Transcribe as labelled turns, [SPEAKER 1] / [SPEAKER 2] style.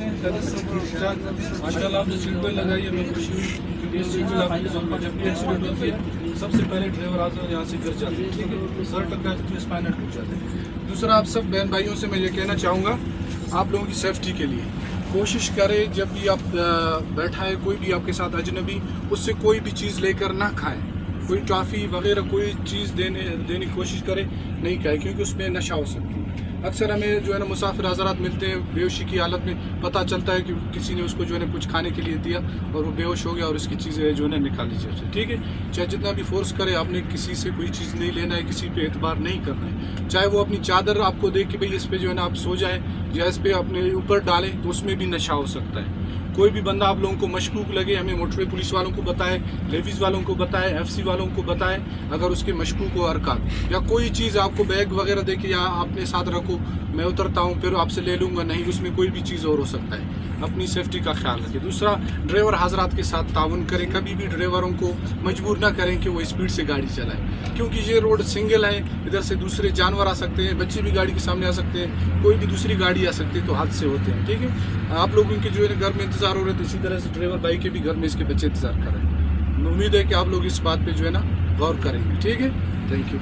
[SPEAKER 1] सकते हैं। माशाल्लाह आपने सीट बेल्ट लगाई है, मैं खुशी हुई क्योंकि इस सीट बेल्ट आपने जब भी एक्सीडेंट होती है सबसे पहले ड्राइवर आता है यहाँ से गिर जाते हैं, ठीक है, सर टकरा जाती है, स्पाइनल टूट जाते हैं। दूसरा, आप सब बहन भाइयों से मैं ये कहना चाहूँगा, आप लोगों की सेफ्टी के लिए कोशिश करें जब भी आप बैठा है कोई भी आपके साथ अजनबी, उससे कोई भी चीज़ लेकर ना खाएं, कोई टॉफ़ी वगैरह कोई चीज़ देने की कोशिश करें नहीं खाएं, क्योंकि उसमें नशा हो सकता है। अक्सर हमें जो है ना मुसाफिर हज़रात मिलते हैं बेहोशी की हालत में, पता चलता है कि किसी ने उसको जो है ना कुछ खाने के लिए दिया और वो बेहोश हो गया और उसकी चीज़ें जो है ना निकाल लीजिए उसे, ठीक है। चाहे जितना भी फोर्स करे, आपने किसी से कोई चीज़ नहीं लेना है, किसी पे एतबार नहीं करना है। चाहे वो अपनी चादर आपको दे कि भाई इस पे जो है ना आप सो जाएं या इस पे अपने ऊपर डालें, तो उसमें भी नशा हो सकता है। कोई भी बंदा आप लोगों को मशकूक लगे, हमें मोटरवे पुलिस वालों को बताए, लेवीज़ वालों को बताए, एफसी वालों को बताए, अगर उसके मशकूक हो हरकत या कोई चीज़ आपको बैग वगैरह देखे या अपने साथ रखो, मैं उतरता हूँ फिर आपसे ले लूँगा, नहीं, उसमें कोई भी चीज़ और हो सकता है। अपनी सेफ्टी का ख्याल रखें। दूसरा, ड्राइवर हजरात के साथ ताउन करें, कभी भी ड्राइवरों को मजबूर ना करें कि वो स्पीड से गाड़ी चलाएं, क्योंकि ये रोड सिंगल है, इधर से दूसरे जानवर आ सकते हैं, बच्चे भी गाड़ी के सामने आ सकते हैं, कोई भी दूसरी गाड़ी आ सकती है, तो हादसे होते हैं, ठीक है। आप लोग इनके जो है घर में इंतज़ार हो रहे थे, इसी तरह से ड्राइवर भाई के भी घर में इसके बच्चे इंतज़ार कर रहे हैं। उम्मीद है कि आप लोग इस बात पर जो है ना गौर करेंगे, ठीक है। Thank you.